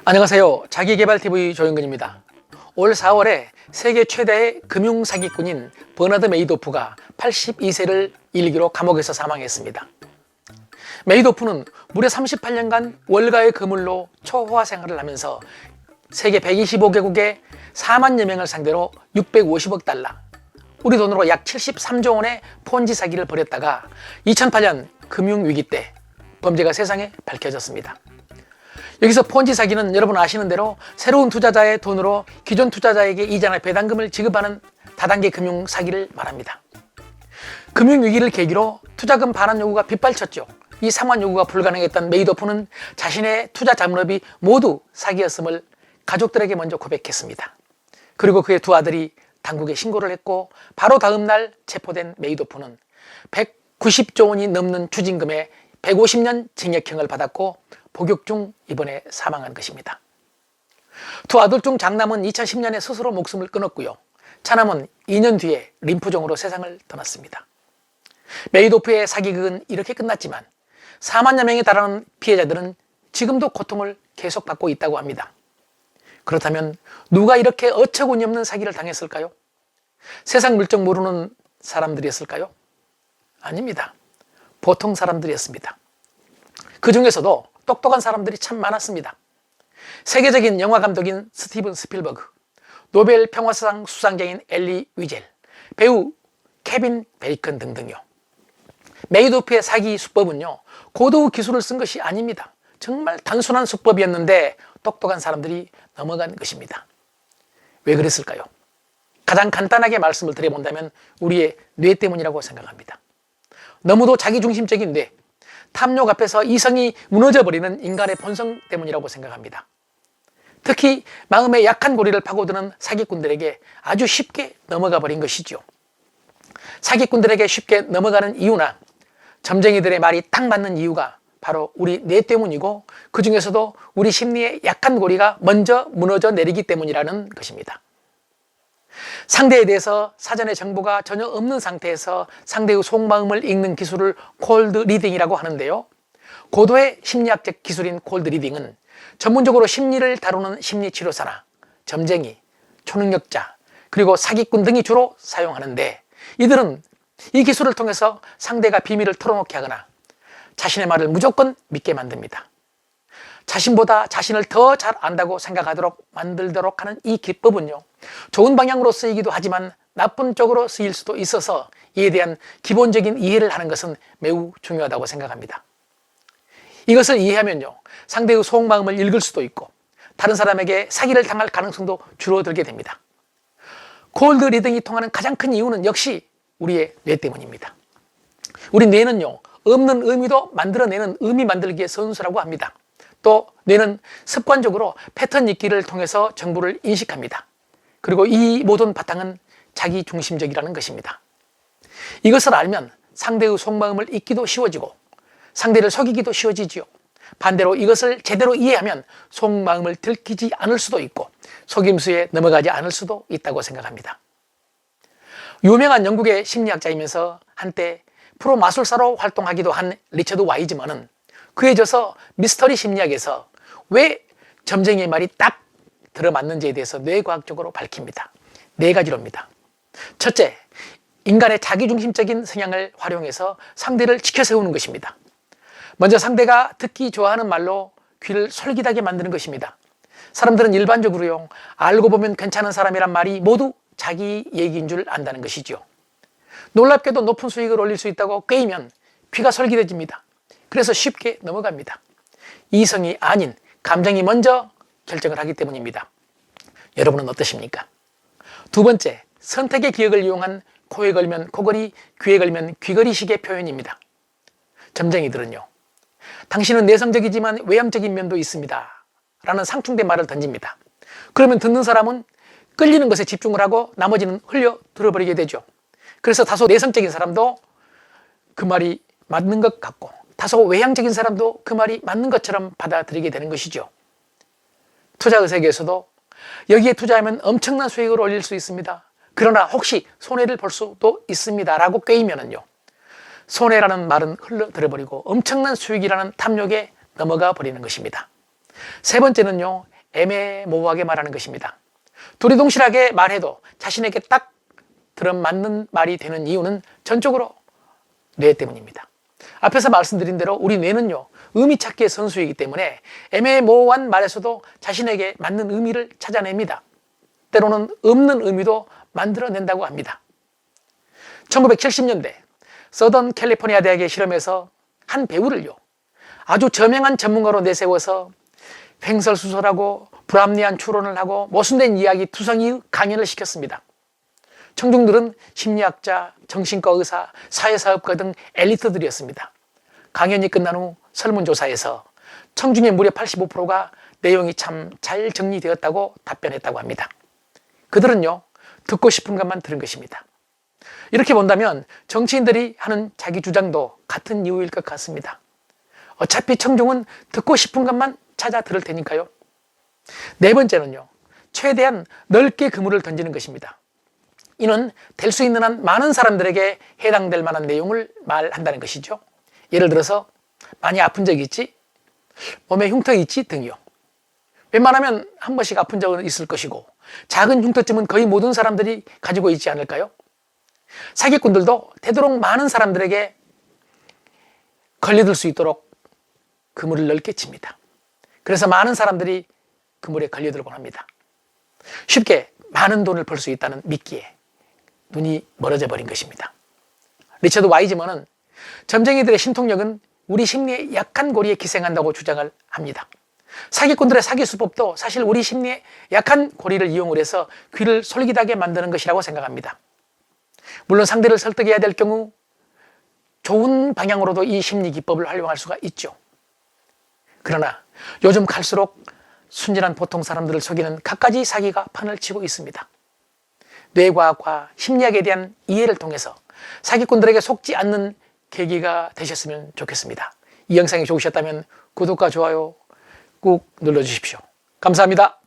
안녕하세요. 자기계발TV 조영근입니다. 올 4월에 세계 최대의 금융사기꾼인 버나드 메이도프가 82세를 일기로 감옥에서 사망했습니다. 메이도프는 무려 38년간 월가의 그물로 초호화 생활을 하면서 세계 125개국의 4만여 명을 상대로 650억 달러, 우리 돈으로 약 73조 원의 폰지 사기를 벌였다가 2008년 금융위기 때 범죄가 세상에 밝혀졌습니다. 여기서 폰지 사기는 여러분 아시는 대로 새로운 투자자의 돈으로 기존 투자자에게 이자나 배당금을 지급하는 다단계 금융 사기를 말합니다. 금융위기를 계기로 투자금 반환 요구가 빗발쳤죠. 이 상환 요구가 불가능했던 메이도프는 자신의 투자 자문업이 모두 사기였음을 가족들에게 먼저 고백했습니다. 그리고 그의 두 아들이 당국에 신고를 했고 바로 다음 날 체포된 메이도프는 190조 원이 넘는 추징금에 150년 징역형을 받았고 복역 중 이번에 사망한 것입니다. 두 아들 중 장남은 2010년에 스스로 목숨을 끊었고요. 차남은 2년 뒤에 림프종으로 세상을 떠났습니다. 메이도프의 사기극은 이렇게 끝났지만 4만여 명에 달하는 피해자들은 지금도 고통을 계속받고 있다고 합니다. 그렇다면 누가 이렇게 어처구니 없는 사기를 당했을까요? 세상 물정 모르는 사람들이었을까요? 아닙니다. 보통 사람들이었습니다. 그 중에서도 똑똑한 사람들이 참 많았습니다. 세계적인 영화 감독인 스티븐 스필버그, 노벨 평화상 수상자인 엘리 위젤, 배우 케빈 베이컨 등등요. 메이도프의 사기 수법은요, 고도의 기술을 쓴 것이 아닙니다. 정말 단순한 수법이었는데 똑똑한 사람들이 넘어간 것입니다. 왜 그랬을까요? 가장 간단하게 말씀을 드려본다면 우리의 뇌 때문이라고 생각합니다. 너무도 자기중심적인 뇌, 탐욕 앞에서 이성이 무너져버리는 인간의 본성 때문이라고 생각합니다. 특히 마음의 약한 고리를 파고드는 사기꾼들에게 아주 쉽게 넘어가 버린 것이죠. 사기꾼들에게 쉽게 넘어가는 이유나 점쟁이들의 말이 딱 맞는 이유가 바로 우리 뇌 때문이고 그 중에서도 우리 심리의 약한 고리가 먼저 무너져 내리기 때문이라는 것입니다. 상대에 대해서 사전에 정보가 전혀 없는 상태에서 상대의 속마음을 읽는 기술을 콜드 리딩이라고 하는데요. 고도의 심리학적 기술인 콜드 리딩은 전문적으로 심리를 다루는 심리치료사나 점쟁이, 초능력자, 그리고 사기꾼 등이 주로 사용하는데 이들은 이 기술을 통해서 상대가 비밀을 털어놓게 하거나 자신의 말을 무조건 믿게 만듭니다. 자신보다 자신을 더 잘 안다고 생각하도록 만들도록 하는 이 기법은요, 좋은 방향으로 쓰이기도 하지만 나쁜 쪽으로 쓰일 수도 있어서 이에 대한 기본적인 이해를 하는 것은 매우 중요하다고 생각합니다. 이것을 이해하면요, 상대의 속마음을 읽을 수도 있고 다른 사람에게 사기를 당할 가능성도 줄어들게 됩니다. 콜드 리딩이 통하는 가장 큰 이유는 역시 우리의 뇌 때문입니다. 우리 뇌는요, 없는 의미도 만들어내는 의미 만들기의 선수라고 합니다. 또 뇌는 습관적으로 패턴 읽기를 통해서 정보를 인식합니다. 그리고 이 모든 바탕은 자기중심적이라는 것입니다. 이것을 알면 상대의 속마음을 읽기도 쉬워지고 상대를 속이기도 쉬워지지요. 반대로 이것을 제대로 이해하면 속마음을 들키지 않을 수도 있고 속임수에 넘어가지 않을 수도 있다고 생각합니다. 유명한 영국의 심리학자이면서 한때 프로 마술사로 활동하기도 한 리처드 와이즈먼은 그에 져서 미스터리 심리학에서 왜 점쟁이의 말이 딱 들어맞는지에 대해서 뇌과학적으로 밝힙니다. 네 가지로입니다. 첫째, 인간의 자기중심적인 성향을 활용해서 상대를 치켜세우는 것입니다. 먼저 상대가 듣기 좋아하는 말로 귀를 솔깃하게 만드는 것입니다. 사람들은 일반적으로요, 알고 보면 괜찮은 사람이란 말이 모두 자기 얘기인 줄 안다는 것이죠. 놀랍게도 높은 수익을 올릴 수 있다고 꿰이면 귀가 솔깃해집니다. 그래서 쉽게 넘어갑니다. 이성이 아닌 감정이 먼저 결정을 하기 때문입니다. 여러분은 어떠십니까? 두 번째, 선택의 기억을 이용한 코에 걸면 코걸이, 귀에 걸면 귀걸이식의 표현입니다. 점쟁이들은요, 당신은 내성적이지만 외향적인 면도 있습니다 라는 상충된 말을 던집니다. 그러면 듣는 사람은 끌리는 것에 집중을 하고 나머지는 흘려 들어버리게 되죠. 그래서 다소 내성적인 사람도 그 말이 맞는 것 같고 다소 외향적인 사람도 그 말이 맞는 것처럼 받아들이게 되는 것이죠. 투자 세계에서도 여기에 투자하면 엄청난 수익을 올릴 수 있습니다. 그러나 혹시 손해를 볼 수도 있습니다 라고 꿰이면은요, 손해라는 말은 흘러들어버리고 엄청난 수익이라는 탐욕에 넘어가 버리는 것입니다. 세 번째는요, 애매모호하게 말하는 것입니다. 둘이 동실하게 말해도 자신에게 딱 들어맞는 말이 되는 이유는 전적으로 뇌 때문입니다. 앞에서 말씀드린 대로 우리 뇌는요, 의미 찾기의 선수이기 때문에 애매모호한 말에서도 자신에게 맞는 의미를 찾아냅니다. 때로는 없는 의미도 만들어낸다고 합니다. 1970년대 서던 캘리포니아 대학의 실험에서 한 배우를요, 아주 저명한 전문가로 내세워서 횡설수설하고 불합리한 추론을 하고 모순된 이야기 투성이 강연을 시켰습니다. 청중들은 심리학자, 정신과 의사, 사회사업가 등 엘리트들이었습니다. 강연이 끝난 후 설문조사에서 청중의 무려 85%가 내용이 참 잘 정리되었다고 답변했다고 합니다. 그들은요, 듣고 싶은 것만 들은 것입니다. 이렇게 본다면 정치인들이 하는 자기 주장도 같은 이유일 것 같습니다. 어차피 청중은 듣고 싶은 것만 찾아 들을 테니까요. 네 번째는요, 최대한 넓게 그물을 던지는 것입니다. 이는 될 수 있는 한 많은 사람들에게 해당될 만한 내용을 말한다는 것이죠. 예를 들어서 많이 아픈 적이 있지? 몸에 흉터가 있지? 등이요. 웬만하면 한 번씩 아픈 적은 있을 것이고 작은 흉터쯤은 거의 모든 사람들이 가지고 있지 않을까요? 사기꾼들도 되도록 많은 사람들에게 걸려들 수 있도록 그물을 넓게 칩니다. 그래서 많은 사람들이 그물에 걸려들곤 합니다. 쉽게 많은 돈을 벌 수 있다는 미끼에 눈이 멀어져 버린 것입니다. 리처드 와이즈먼은 점쟁이들의 신통력은 우리 심리의 약한 고리에 기생한다고 주장을 합니다. 사기꾼들의 사기 수법도 사실 우리 심리의 약한 고리를 이용을 해서 귀를 솔깃하게 만드는 것이라고 생각합니다. 물론 상대를 설득해야 될 경우 좋은 방향으로도 이 심리 기법을 활용할 수가 있죠. 그러나 요즘 갈수록 순진한 보통 사람들을 속이는 갖가지 사기가 판을 치고 있습니다. 뇌과학과 심리학에 대한 이해를 통해서 사기꾼들에게 속지 않는 계기가 되셨으면 좋겠습니다. 이 영상이 좋으셨다면 구독과 좋아요 꾹 눌러주십시오. 감사합니다.